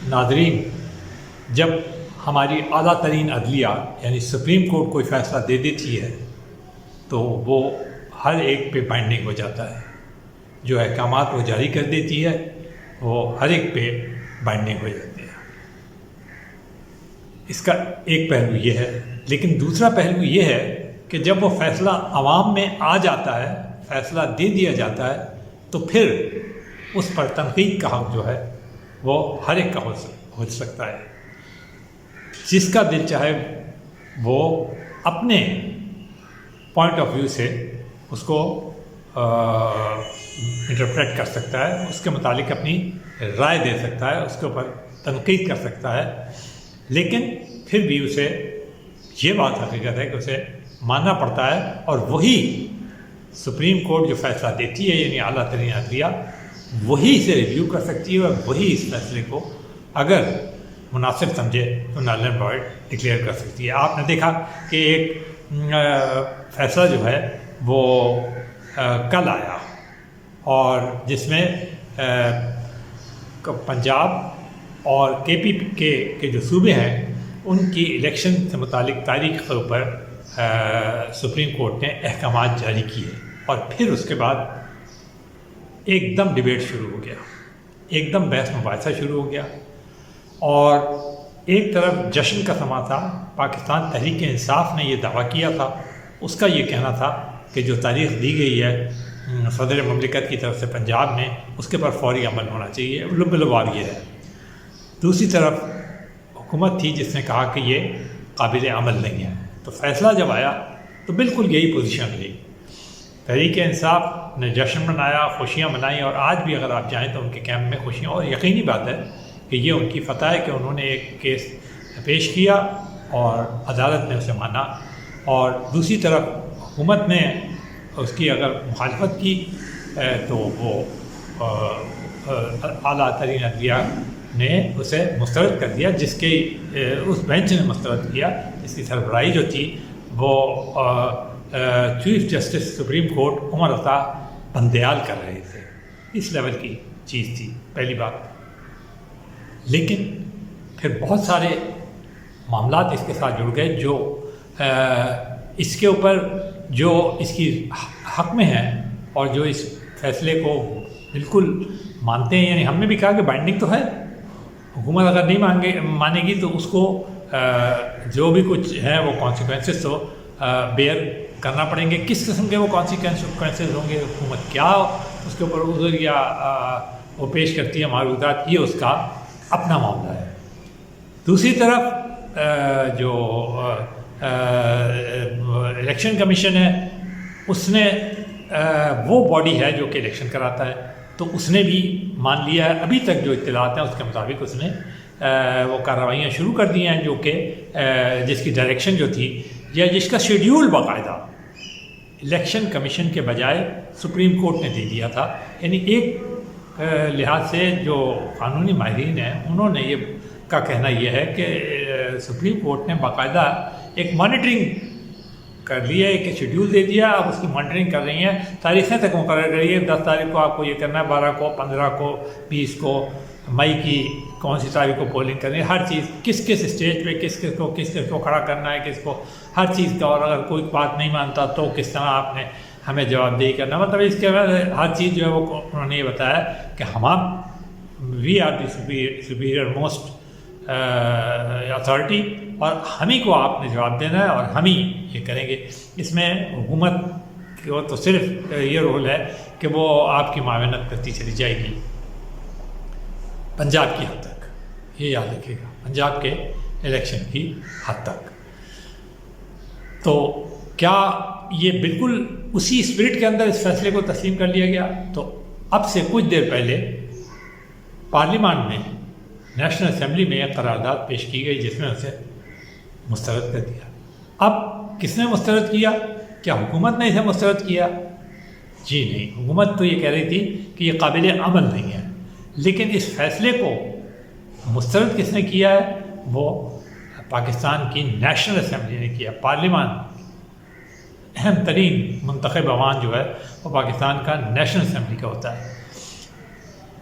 ناظرین، جب ہماری اعلیٰ ترین عدلیہ یعنی سپریم کورٹ کوئی فیصلہ دے دیتی ہے تو وہ ہر ایک پہ بائنڈنگ ہو جاتا ہے. جو احکامات وہ جاری کر دیتی ہے وہ ہر ایک پہ بائنڈنگ ہو جاتے ہیں. اس کا ایک پہلو یہ ہے. لیکن دوسرا پہلو یہ ہے کہ جب وہ فیصلہ عوام میں آ جاتا ہے، فیصلہ دے دیا جاتا ہے، تو پھر اس پر تنقید کا حق جو ہے وہ ہر ایک کا ہو سکتا ہے. جس کا دل چاہے وہ اپنے پوائنٹ آف ویو سے اس کو انٹرپریٹ کر سکتا ہے، اس کے متعلق اپنی رائے دے سکتا ہے، اس کے اوپر تنقید کر سکتا ہے. لیکن پھر بھی اسے یہ بات حقیقت ہے کہ اسے ماننا پڑتا ہے، اور وہی سپریم کورٹ جو فیصلہ دیتی ہے یعنی اعلیٰ ترین عدلیہ وہی اسے ریویو کر سکتی ہے، اور وہی اس فیصلے کو اگر مناسب سمجھے تو نل اینڈ وائڈ ڈکلیئر کر سکتی ہے. آپ نے دیکھا کہ ایک فیصلہ جو ہے وہ کل آیا، اور جس میں پنجاب اور کے پی کے جو صوبے ہیں ان کی الیکشن سے متعلق تاریخ کے اوپر سپریم کورٹ نے احکامات جاری کیے. اور پھر اس کے بعد ایک دم ڈیبیٹ شروع ہو گیا، ایک دم بحث مباحثہ شروع ہو گیا، اور ایک طرف جشن کا سما تھا. پاکستان تحریک انصاف نے یہ دعویٰ کیا تھا، اس کا یہ کہنا تھا کہ جو تاریخ دی گئی ہے صدر مملکت کی طرف سے پنجاب میں اس کے پر فوری عمل ہونا چاہیے، لباب یہ ہے. دوسری طرف حکومت تھی جس نے کہا کہ یہ قابل عمل نہیں ہے. تو فیصلہ جب آیا تو بالکل یہی پوزیشن رہی. تحریک انصاف نے جشن منایا، خوشیاں منائیں، اور آج بھی اگر آپ جائیں تو ان کے کیمپ میں خوشیاں، اور یقینی بات ہے کہ یہ ان کی فتح ہے کہ انہوں نے ایک کیس پیش کیا اور عدالت نے اسے مانا. اور دوسری طرف حکومت نے اس کی اگر مخالفت کی تو وہ اعلیٰ ترین عدلیہ نے اسے مسترد کر دیا، جس کے اس بینچ نے مسترد کیا جس کی سربراہی جو تھی وہ chief justice supreme court Umar Ata Bandial کر رہے تھے. اس لیول کی چیز تھی پہلی بات. لیکن پھر بہت سارے معاملات اس کے ساتھ جڑ گئے جو اس کے اوپر جو اس کی حق میں ہیں اور جو اس فیصلے کو بالکل مانتے ہیں. یعنی ہم نے بھی کہا کہ بائنڈنگ تو ہے، حکومت اگر نہیں مانے گی تو اس کو جو بھی کچھ ہے وہ کانسیکوینسز تو بیئر کرنا پڑیں گے. کس قسم کے وہ کانسیکوینسز ہوں گے، حکومت کیا اس کے اوپر عذر یا وہ پیش کرتی ہے معروضات، یہ اس کا اپنا معاملہ ہے. دوسری طرف جو الیکشن کمیشن ہے اس نے وہ باڈی ہے جو کہ الیکشن کراتا ہے، تو اس نے بھی مان لیا ہے. ابھی تک جو اطلاعات ہیں اس کے مطابق اس نے وہ کارروائیاں شروع کر دی ہیں، جو کہ جس کی ڈائریکشن جو تھی یا جس کا شیڈیول باقاعدہ الیکشن کمیشن کے بجائے سپریم کورٹ نے دے دیا تھا. یعنی ایک لحاظ سے جو قانونی ماہرین ہیں انہوں نے یہ کا کہنا یہ ہے کہ سپریم کورٹ نے باقاعدہ ایک مانیٹرنگ کر لیا ہے، کہ شیڈیول دے دیا، اب اس کی مانیٹرنگ کر رہی ہیں، تاریخیں تک مقرر کر رہی ہے. 10 تاریخ کو آپ کو یہ کرنا ہے، 12 کو، 15 کو، 20 کو، مئی کی کون سی تاریخ کو پولنگ کرنی ہے. ہر چیز کس اسٹیج پہ کس کو کھڑا کرنا ہے، کس کو ہر چیز کا. اور اگر کوئی بات نہیں مانتا تو کس طرح آپ نے ہمیں جواب دہی کرنا. مطلب اس کے بعد ہر چیز جو ہے وہ انہوں نے یہ بتایا کہ we are the superior most authority, اور ہم ہی کو آپ نے جواب دینا ہے اور ہم ہی یہ کریں گے. اس میں حکومت کو تو صرف یہ رول ہے کہ وہ آپ کی معاونت کرتی چلی جائے گی پنجاب کی حد تک. یہ یاد رکھیے گا، پنجاب کے الیکشن کی حد تک. تو کیا یہ بالکل اسی اسپرٹ کے اندر اس فیصلے کو تسلیم کر لیا گیا؟ تو اب سے کچھ دیر پہلے پارلیمان میں نیشنل اسمبلی میں ایک قرارداد پیش کی گئی جس میں اسے مسترد کر دیا. اب کس نے مسترد کیا؟ کیا حکومت نے اسے مسترد کیا؟ جی نہیں، حکومت تو یہ کہہ رہی تھی کہ یہ قابل عمل نہیں ہے. لیکن اس فیصلے کو مسترد کس نے کیا ہے؟ وہ پاکستان کی نیشنل اسمبلی نے کیا. پارلیمان اہم ترین منتخب ایوان جو ہے وہ پاکستان کا نیشنل اسمبلی کا ہوتا ہے.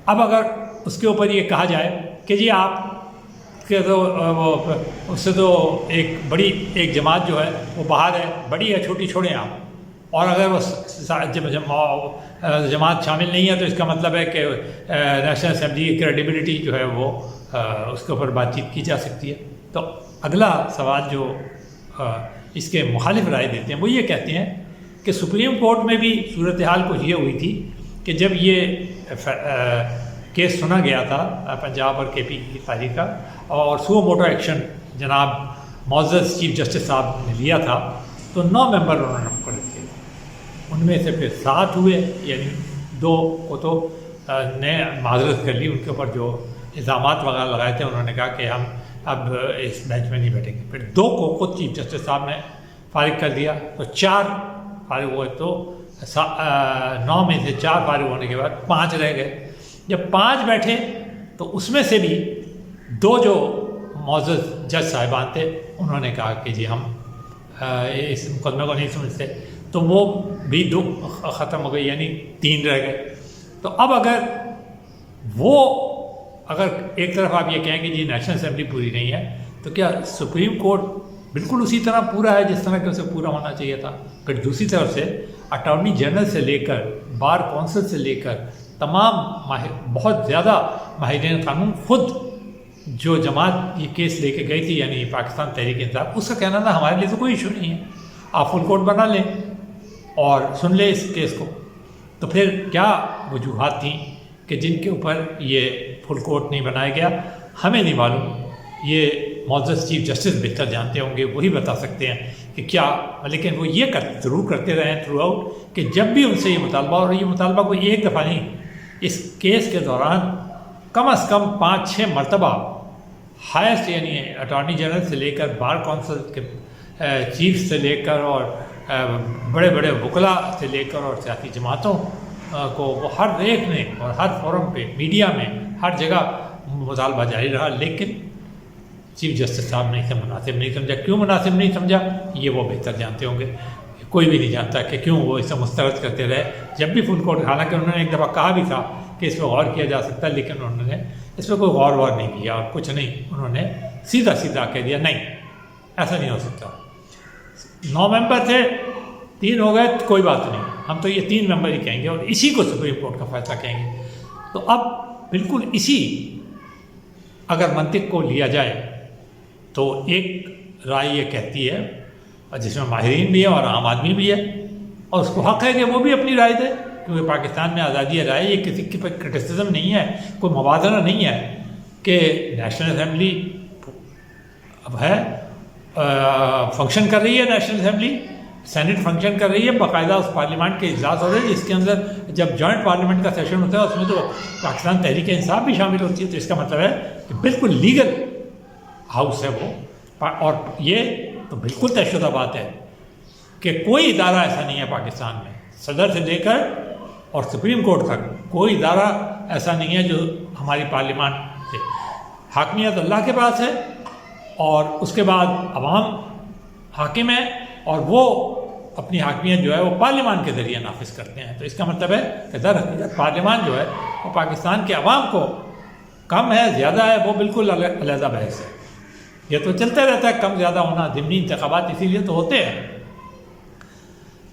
اب اگر اس کے اوپر یہ کہا جائے کہ جی آپ کہ تو وہ اس سے تو ایک بڑی ایک جماعت جو ہے وہ باہر ہے، بڑی ہے چھوٹی چھوڑیں آپ، اور اگر وہ جماعت شامل نہیں ہے تو اس کا مطلب ہے کہ نیشنل اسمبلی کی کریڈیبلٹی جو ہے وہ اس کے اوپر بات چیت کی جا سکتی ہے۔ تو اگلا سوال جو اس کے مخالف رائے دیتے ہیں وہ یہ کہتے ہیں کہ سپریم کورٹ میں بھی صورتحال کچھ یہ ہوئی تھی کہ جب یہ کیس سنا گیا تھا پنجاب اور کے پی کی تاریخ کا، اور سو موٹو ایکشن جناب معزز چیف جسٹس صاحب نے لیا تھا، تو 9 ممبر انہوں نے مقرر کیے، ان میں سے پھر 7 ہوئے، یعنی 2 کو تو نے معذرت کر لی، ان کے اوپر جو الزامات وغیرہ لگائے تھے انہوں نے کہا کہ ہم اب اس بینچ میں نہیں بیٹھیں گے، پھر 2 کو خود چیف جسٹس صاحب نے فارغ کر دیا، تو 4 فارغ ہوئے، تو 9 میں سے 4 فارغ ہونے کے بعد 5 رہ گئے۔ جب 5 بیٹھے تو اس میں سے بھی 2 جو معزز جج صاحبان تھے انہوں نے کہا کہ جی ہم اس مقدمے کو نہیں سمجھتے، تو وہ بھی 2 ختم ہو گئی، یعنی 3 رہ گئے۔ تو اب اگر ایک طرف آپ یہ کہیں کہ جی نیشنل اسمبلی پوری نہیں ہے، تو کیا سپریم کورٹ بالکل اسی طرح پورا ہے جس طرح کہ اسے پورا ہونا چاہیے تھا؟ پھر دوسری طرف سے اٹارنی جنرل سے لے کر بار کونسل سے لے کر تمام بہت زیادہ ماہرین قانون، خود جو جماعت یہ کیس لے کے گئی تھی یعنی پاکستان تحریک انصاف، اس کا کہنا تھا ہمارے لیے تو کوئی ایشو نہیں ہے، آپ فل کورٹ بنا لیں اور سن لیں اس کیس کو۔ تو پھر کیا وجوہات تھیں کہ جن کے اوپر یہ فل کورٹ نہیں بنایا گیا؟ ہمیں نہیں معلوم، یہ معزز چیف جسٹس بہتر جانتے ہوں گے، وہی بتا سکتے ہیں کہ کیا، لیکن وہ یہ ضرور کرتے رہے ہیں تھرو آؤٹ کہ جب بھی ان سے یہ مطالبہ، اور یہ مطالبہ کوئی ایک دفعہ نہیں، اس کیس کے دوران کم از کم 5-6 مرتبہ ہائیسٹ یعنی اٹارنی جنرل سے لے کر بار کونسل کے چیف سے لے کر اور بڑے بڑے وکلاء سے لے کر اور سیاسی جماعتوں کو وہ ہر ایک نے اور ہر فورم پہ، میڈیا میں، ہر جگہ مطالبہ جاری رہا، لیکن چیف جسٹس صاحب نے اسے مناسب نہیں سمجھا۔ کیوں مناسب نہیں سمجھا یہ وہ بہتر جانتے ہوں گے، کوئی بھی نہیں جانتا کہ کیوں وہ اسے مسترد کرتے رہے جب بھی فل کورٹ، حالانکہ انہوں نے ایک دفعہ کہا بھی تھا کہ اس پہ غور کیا جا سکتا ہے، لیکن انہوں نے اس پہ کوئی غور نہیں کیا اور کچھ نہیں، انہوں نے سیدھا کہہ دیا نہیں ایسا نہیں ہو سکتا۔ 9 ممبر تھے، 3 ہو گئے، کوئی بات نہیں، ہم تو یہ 3 ممبر ہی کہیں گے اور اسی کو سپریم کورٹ کا فیصلہ کہیں گے۔ تو اب بالکل اسی اگر منطق کو لیا جائے تو ایک رائے یہ کہتی ہے، جس میں ماہرین بھی ہیں اور عام آدمی بھی ہے، اور اس کو حق ہے کہ وہ بھی اپنی رائے دے، کیونکہ پاکستان میں آزادی رائے، یہ کسی کے پر کرٹیسزم نہیں ہے، کوئی موازنہ نہیں ہے کہ نیشنل اسمبلی اب ہے، فنکشن کر رہی ہے، نیشنل اسمبلی سینٹ فنکشن کر رہی ہے، باقاعدہ اس پارلیمنٹ کے اجلاس ہو رہے ہیں جس کے اندر جب جوائنٹ پارلیمنٹ کا سیشن ہوتا ہے اس میں تو پاکستان تحریک انصاف بھی شامل ہوتی ہے، تو اس کا مطلب ہے کہ بالکل لیگل ہاؤس ہے وہ، اور یہ تو بالکل طے شدہ بات ہے کہ کوئی ادارہ ایسا نہیں ہے پاکستان میں، صدر سے لے کر اور سپریم کورٹ تک کوئی ادارہ ایسا نہیں ہے جو ہماری پارلیمان سے، حاکمیت اللہ کے پاس ہے اور اس کے بعد عوام حاکم ہے اور وہ اپنی حاکمیت جو ہے وہ پارلیمان کے ذریعے نافذ کرتے ہیں۔ تو اس کا مطلب ہے کہ در حقیقت پارلیمان جو ہے وہ پاکستان کے عوام کو کم ہے زیادہ ہے وہ بالکل علیحدہ بحث ہے، یہ تو چلتا رہتا ہے کم زیادہ ہونا، ضمنی انتخابات اسی لیے تو ہوتے ہیں۔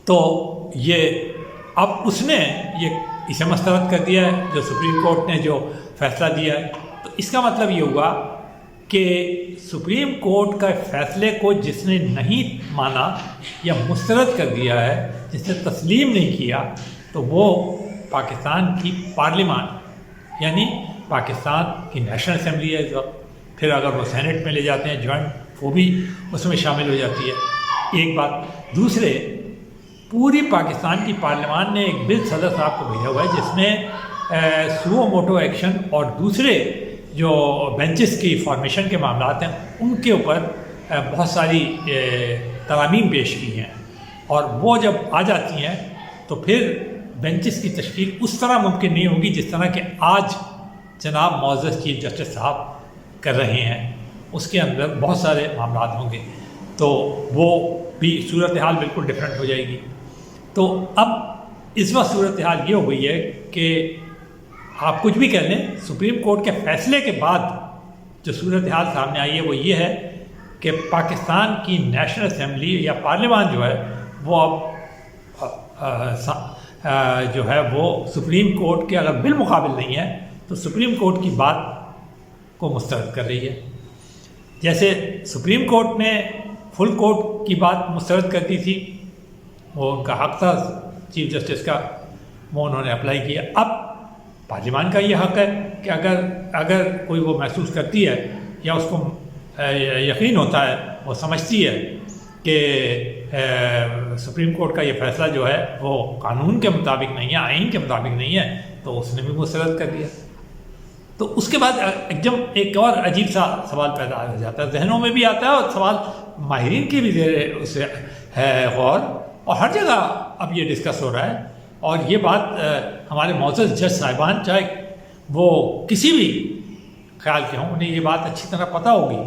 تو یہ اب اس نے یہ اسے مسترد کر دیا ہے جو سپریم کورٹ نے جو فیصلہ دیا ہے، تو اس کا مطلب یہ ہوا کہ سپریم کورٹ کا فیصلے کو جس نے نہیں مانا یا مسترد کر دیا ہے، جس نے تسلیم نہیں کیا، تو وہ پاکستان کی پارلیمان یعنی پاکستان کی نیشنل اسمبلی ہے، پھر اگر وہ سینٹ میں لے جاتے ہیں جوائنٹ، وہ بھی اس میں شامل ہو جاتی ہے، ایک بات۔ دوسرے، پوری پاکستان کی پارلیمان نے ایک بل صدر صاحب کو بھیجا ہوا ہے جس میں سو موٹو ایکشن اور دوسرے جو بینچز کی فارمیشن کے معاملات ہیں ان کے اوپر بہت ساری ترامیم پیش کی ہیں، اور وہ جب آ جاتی ہیں تو پھر بینچز کی تشکیل اس طرح ممکن نہیں ہوگی جس طرح کہ آج جناب معزز چیف جسٹس صاحب کر رہے ہیں، اس کے اندر بہت سارے معاملات ہوں گے، تو وہ بھی صورتحال بالکل ڈفرینٹ ہو جائے گی۔ تو اب اس وقت صورتحال یہ ہو گئی ہے کہ آپ کچھ بھی کہہ لیں، سپریم کورٹ کے فیصلے کے بعد جو صورتحال سامنے آئی ہے وہ یہ ہے کہ پاکستان کی نیشنل اسمبلی یا پارلیمان جو ہے وہ اب جو ہے وہ سپریم کورٹ کے اگر بالمقابل نہیں ہے تو سپریم کورٹ کی بات کو مسترد کر رہی ہے. جیسے سپریم کورٹ نے فل کورٹ کی بات مسترد کر دی تھی، وہ ان کا حق تھا چیف جسٹس کا، وہ انہوں نے اپلائی کیا. اب پارلیمان کا یہ حق ہے کہ اگر کوئی وہ محسوس کرتی ہے یا اس کو یقین ہوتا ہے، وہ سمجھتی ہے کہ سپریم کورٹ کا یہ فیصلہ جو ہے وہ قانون کے مطابق نہیں ہے، آئین کے مطابق نہیں ہے، تو اس نے بھی مسترد کر دیا. تو اس کے بعد ایک اور عجیب سا سوال پیدا ہو جاتا ہے، ذہنوں میں بھی آتا ہے، اور سوال ماہرین کی بھی اسے ہے غور، اور ہر جگہ اب یہ ڈسکس ہو رہا ہے. اور یہ بات ہمارے معزز جج صاحبان چاہے وہ کسی بھی خیال کے ہوں، انہیں یہ بات اچھی طرح پتہ ہوگی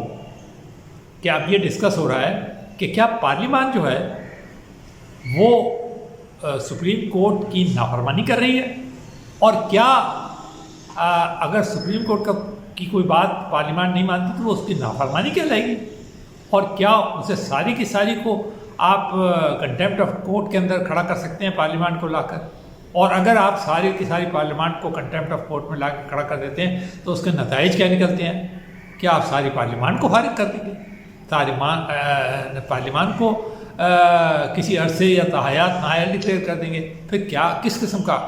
کہ اب یہ ڈسکس ہو رہا ہے کہ کیا پارلیمان جو ہے وہ سپریم کورٹ کی نافرمانی کر رہی ہے، اور کیا اگر سپریم کورٹ کی کوئی بات پارلیمان نہیں مانتی تو وہ اس کی نافرمانی کہلائے گی، اور کیا اسے ساری کی ساری کو آپ کنٹیمپٹ آف کورٹ کے اندر کھڑا کر سکتے ہیں پارلیمان کو لا کر. اور اگر آپ ساری کی ساری پارلیمان کو کنٹیمپٹ آف کورٹ میں لا کے کھڑا کر دیتے ہیں تو اس کے نتائج کیا نکلتے ہیں؟ کیا آپ ساری پارلیمان کو فارغ کر دیں گے؟ پارلیمان کو کسی عرصے یا تاحیات نااہل ڈکلیئر کر دیں گے؟ پھر کیا کس قسم کا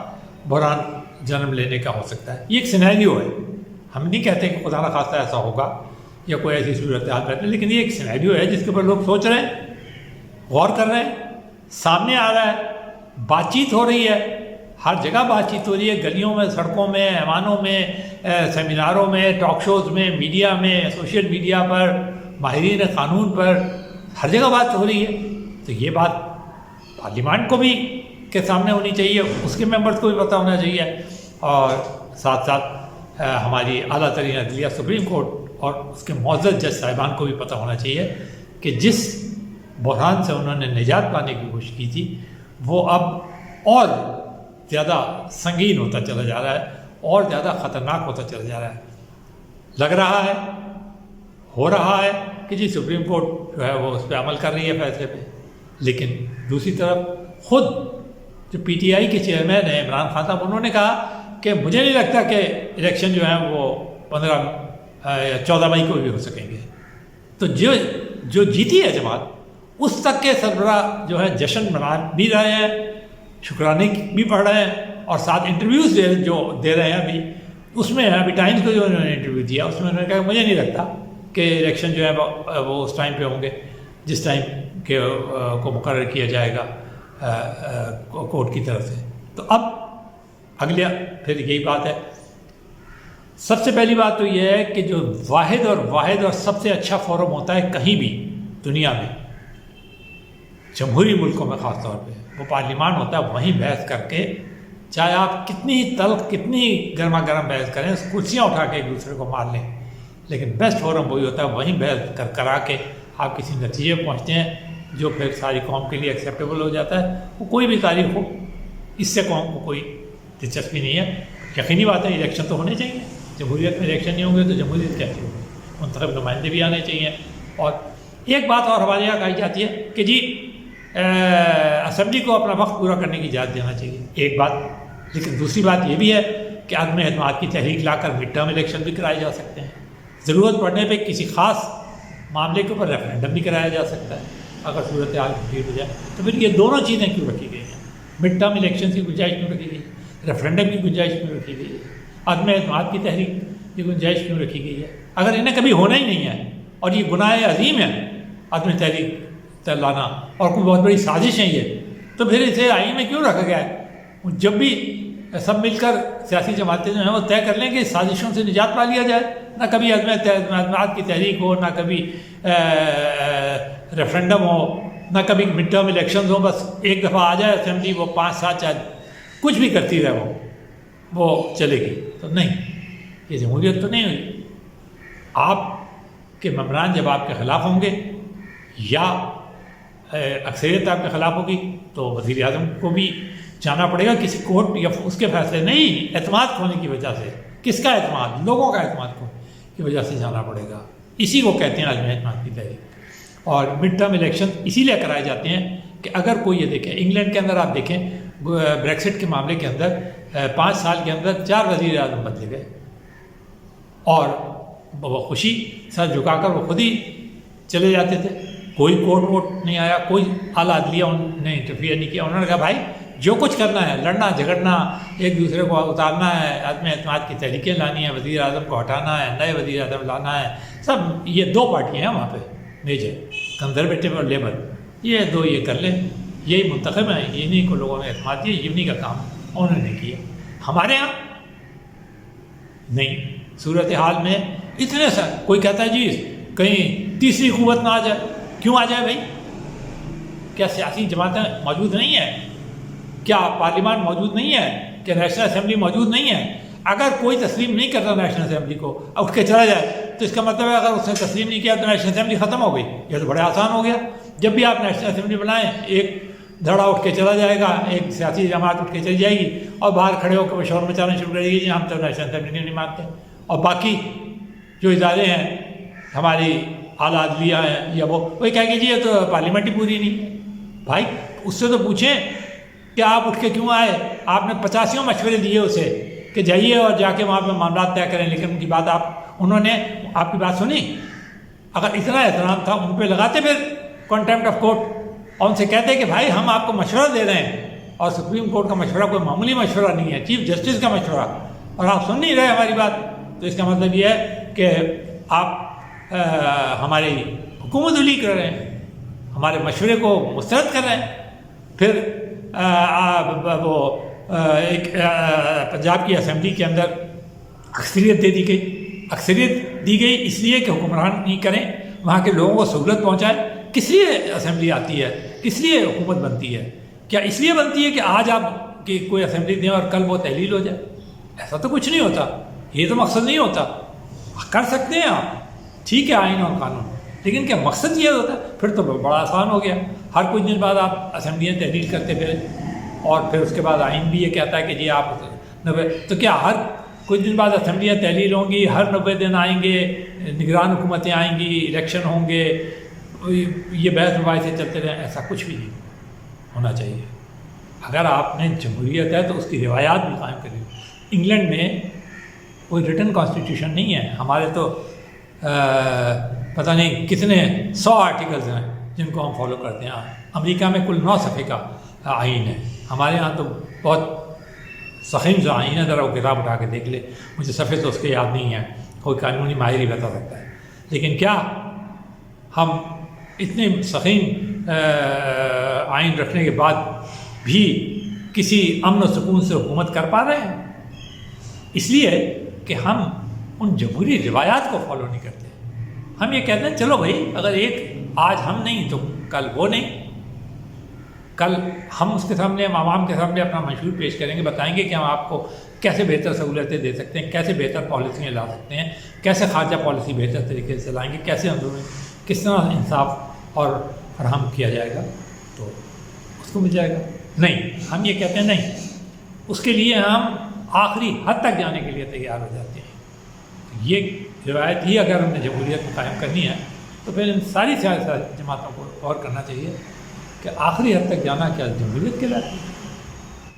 بحران جنم لینے کا ہو سکتا ہے؟ یہ ایک سینیریو ہے. ہم نہیں کہتے کہ خدا نخواستہ ایسا ہوگا یا کوئی ایسی صورتحال رہتی ہے، لیکن یہ ایک سینیریو ہے جس کے اوپر لوگ سوچ رہے ہیں، غور کر رہے ہیں، سامنے آ رہا ہے، بات چیت ہو رہی ہے، ہر جگہ بات چیت ہو رہی ہے، گلیوں میں، سڑکوں میں، ایوانوں میں، سیمیناروں میں، ٹاک شوز میں، میڈیا میں، سوشل میڈیا پر، ماہرین قانون پر، ہر جگہ بات ہو رہی ہے. تو یہ بات پارلیمان کو بھی کے سامنے ہونی چاہیے، اس کے ممبرز کو بھی پتہ ہونا چاہیے، اور ساتھ ساتھ ہماری اعلیٰ ترین عدلیہ سپریم کورٹ اور اس کے معزز جج صاحبان کو بھی پتہ ہونا چاہیے کہ جس بحران سے انہوں نے نجات پانے کی کوشش کی تھی وہ اب اور زیادہ سنگین ہوتا چلا جا رہا ہے، اور زیادہ خطرناک ہوتا چلا جا رہا ہے. لگ رہا ہے، ہو رہا ہے کہ جی سپریم کورٹ جو ہے وہ اس پہ عمل کر رہی ہے فیصلے پہ، لیکن دوسری طرف خود جو پی ٹی آئی کے چیئرمین ہیں عمران خان صاحب، انہوں نے کہا کہ مجھے نہیں لگتا کہ الیکشن جو ہیں وہ 14 مئی کو بھی ہو سکیں گے. تو جو جیتی ہے جماعت، اس تک کے سربراہ جو ہے جشن منا بھی رہے ہیں، شکرانے بھی پڑھ رہے ہیں، اور ساتھ انٹرویوز جو دے رہے ہیں. ابھی اس میں ابھی ٹائمز کو جو انہوں نے انٹرویو دیا اس میں انہوں نے کہا کہ مجھے نہیں لگتا کہ الیکشن جو ہے وہ اس ٹائم پہ ہوں گے جس ٹائم کے کو مقرر کیا جائے گا کورٹ کی طرف سے. تو اب اگلے پھر یہی بات ہے، سب سے پہلی بات تو یہ ہے کہ جو واحد اور سب سے اچھا فورم ہوتا ہے کہیں بھی دنیا میں، جمہوری ملکوں میں خاص طور پہ، وہ پارلیمان ہوتا ہے. وہیں بحث کر کے، چاہے آپ کتنی تلخ کتنی گرما گرم بحث کریں، کرسیاں اٹھا کے ایک دوسرے کو مار لیں، لیکن بیسٹ فورم وہی ہوتا ہے. وہیں بحث کرا کے آپ کسی نتیجے پہنچتے ہیں جو پھر ساری قوم کے لیے ایکسیپٹیبل ہو جاتا ہے. وہ کوئی بھی تاریخ ہو، اس سے قوم کو کوئی دلچسپی نہیں ہے. یقینی بات ہے الیکشن تو ہونے چاہیے، جمہوریت میں الیکشن نہیں ہوں گے تو جمہوریت کیسے ہوگی؟ منتخب نمائندے بھی آنے چاہیے. اور ایک بات اور ہمارے یہاں کہی جاتی ہے کہ جی اسمبلی کو اپنا وقت پورا کرنے کی اجازت دینا چاہیے، ایک بات. لیکن دوسری بات یہ بھی ہے کہ عدم اعتماد کی تحریک لا کر مڈ ٹرم الیکشن بھی کرائے جا سکتے ہیں. ضرورت پڑنے پہ کسی خاص معاملے کے اوپر ریفرینڈم بھی کرایا جا سکتا ہے اگر صورتحال کمپلیٹ ہو جائے. تو پھر یہ دونوں چیزیں کیوں رکھی گئی ہیں؟ مڈ ٹرم الیکشن کی گنجائش کیوں رکھی گئی ہے؟ ریفرینڈم کی گنجائش کیوں رکھی گئی ہے؟ عدم اعتماد کی تحریک کی گنجائش کیوں رکھی گئی ہے؟ اگر انہیں کبھی ہونا ہی نہیں ہے اور یہ گناہ عظیم ہے عدم تحریک لانا اور کوئی بہت بڑی سازش ہے یہ، تو پھر اسے آئین میں کیوں رکھا گیا ہے؟ جب بھی سب مل کر سیاسی جماعتیں جو ہیں وہ طے کر لیں کہ سازشوں سے نجات پا لیا جائے، نہ کبھی عدم اعتماد کی تحریک ہو، نہ کبھی ریفرینڈم ہو، نہ کبھی مڈ ٹرم الیکشنز ہوں. بس ایک دفعہ آ جائے اسمبلی، وہ 5-7 چاہے کچھ بھی کرتی رہے وہ چلے گی. تو نہیں، یہ جمہوریت تو نہیں ہوئی. آپ کے ممبران جب آپ کے خلاف ہوں گے یا اکثریت آپ کے خلاف ہوگی تو وزیر اعظم کو بھی جانا پڑے گا کسی کورٹ یا اس کے فیصلے. نہیں، اعتماد کھونے کی وجہ سے. کس کا اعتماد؟ لوگوں کا اعتماد کھو. کی وجہ سے جانا پڑے گا. اسی کو کہتے ہیں عدم اعتماد کی تحریک. اور مڈ ٹرم الیکشن اسی لیے کرائے جاتے ہیں کہ اگر کوئی یہ دیکھیں انگلینڈ کے اندر آپ دیکھیں بریکسٹ کے معاملے کے اندر 5 سال کے اندر 4 وزیر اعظم بدلے گئے اور وہ خوشی سر جھکا کر وہ خود ہی چلے جاتے تھے. کوئی کورٹ ووٹ نہیں آیا, کوئی اعلیٰ عدلیہ نے انٹرفیئر نہیں کیا. انہوں نے کہا بھائی جو کچھ کرنا ہے, لڑنا جھگڑنا, ایک دوسرے کو اتارنا ہے, عدم اعتماد کی تحریکیں لانی ہیں, وزیر اعظم کو ہٹانا ہے, نئے وزیر اعظم لانا ہے, سب یہ 2 پارٹیاں ہیں وہاں پہ میجر, کنزرویٹو اور لیبر, یہ 2 یہ کر لیں, یہی منتخب ہیں, انہیں کو لوگوں نے اعتماد دیا, انہیں کا کام انہوں نے کیا. ہمارے یہاں نہیں. صورتحال میں اتنے سا کوئی کہتا ہے جی کہیں تیسری قوت نہ آ جائے. کیوں آ جائے بھائی؟ کیا سیاسی جماعتیں موجود نہیں ہیں؟ کیا پارلیمان موجود نہیں ہے؟ کیا نیشنل اسمبلی موجود نہیں ہے؟ اگر کوئی تسلیم نہیں کرتا نیشنل اسمبلی کو اٹھ کے چلا جائے تو اس کا مطلب ہے اگر اس نے تسلیم نہیں کیا تو نیشنل اسمبلی ختم ہو گئی. یہ تو بڑے آسان ہو گیا. جب بھی آپ نیشنل اسمبلی بنائیں ایک دھڑا اٹھ کے چلا جائے گا, ایک سیاسی جماعت اٹھ کے چلی جائے گی اور باہر کھڑے ہو کے شور مچانا شروع کرے گی جی ہم تو نیشنل اسمبلی نہیں مانتے. اور باقی جو ادارے ہیں ہماری اعلیٰ عدلیہ ہیں یا وہی کہیں گے جی یہ تو پارلیمنٹ ہی پوری نہیں. بھائی اس سے تو پوچھیں کہ آپ اٹھ کے کیوں آئے؟ آپ نے 85 مشورے دیے اسے کہ جائیے اور جا کے وہاں پہ معاملات طے کریں, لیکن ان کی بات انہوں نے آپ کی بات سنی؟ اگر اتنا احترام تھا ان پہ لگاتے پھر کنٹیمپٹ آف کورٹ اور ان سے کہتے کہ بھائی ہم آپ کو مشورہ دے رہے ہیں اور سپریم کورٹ کا مشورہ کوئی معمولی مشورہ نہیں ہے, چیف جسٹس کا مشورہ, اور آپ سن نہیں رہے ہماری بات, تو اس کا مطلب یہ ہے کہ آپ ہماری حکومت ولی کر رہے ہیں, ہمارے مشورے کو مسترد کر رہے ہیں. پھر وہ ایک پنجاب کی اسمبلی کے اندر اکثریت دے دی گئی. اکثریت دی گئی اس لیے کہ حکمران نہیں کریں, وہاں کے لوگوں کو سہولت پہنچائیں. کس لیے اسمبلی آتی ہے؟ کس لیے حکومت بنتی ہے؟ کیا اس لیے بنتی ہے کہ آج آپ کی کوئی اسمبلی دیں اور کل وہ تحلیل ہو جائے؟ ایسا تو کچھ نہیں ہوتا, یہ تو مقصد نہیں ہوتا. کر سکتے ہیں آپ, ٹھیک ہے آئین اور قانون, لیکن کیا مقصد یہ ہوتا ہے؟ پھر تو بڑا آسان ہو گیا. ہر کچھ دن بعد آپ اسمبلیاں تحلیل کرتے پھر, اور پھر اس کے بعد آئین بھی یہ کہتا ہے کہ جی آپ 90, تو کیا ہر کچھ دن بعد اسمبلیاں تحلیل ہوں گی, ہر 90 دن آئیں گے, نگران حکومتیں آئیں گی, الیکشن ہوں گے, یہ بحث مباحثے چلتے رہیں؟ ایسا کچھ بھی نہیں ہونا چاہیے. اگر آپ نے جمہوریت ہے تو اس کی روایات بھی قائم کریں. انگلینڈ میں کوئی ریٹن کانسٹیٹیوشن نہیں ہے, ہمارے تو پتہ نہیں کتنے 100 آرٹیکلز ہیں جن کو ہم فالو کرتے ہیں. امریکہ میں کل 9 صفحے کا آئین ہے, ہمارے ہاں تو بہت سخیم سا آئین ہے. ذرا وہ کتاب اٹھا کے دیکھ لے, مجھے صفحے تو اس کے یاد نہیں ہے, کوئی قانونی ماہر ہی بتا سکتا ہے. لیکن کیا ہم اتنے سخیم آئین رکھنے کے بعد بھی کسی امن و سکون سے حکومت کر پا رہے ہیں؟ اس لیے کہ ہم ان جمہوری روایات کو فالو نہیں کرتے. ہم یہ کہتے ہیں چلو بھائی اگر ایک آج ہم نہیں تو کل وہ نہیں, کل ہم اس کے سامنے عوام کے سامنے اپنا منشور پیش کریں گے, بتائیں گے کہ ہم آپ کو کیسے بہتر سہولتیں دے سکتے ہیں, کیسے بہتر پالیسیاں لا سکتے ہیں, کیسے خارجہ پالیسی بہتر طریقے سے لائیں گے, کیسے اندرونی کس طرح انصاف اور فراہم کیا جائے گا, تو اس کو مل جائے گا. نہیں, ہم یہ کہتے ہیں نہیں, اس کے لیے ہم آخری حد تک جانے کے لیے تیار ہو جاتے ہیں. یہ روایت ہی اگر ہم نے جمہوریت کو قائم کرنی ہے تو پھر ان ساری سیاسی جماعتوں کو غور کرنا چاہیے کہ آخری حد تک جانا کیا جمہوریت کہلاتی ہے.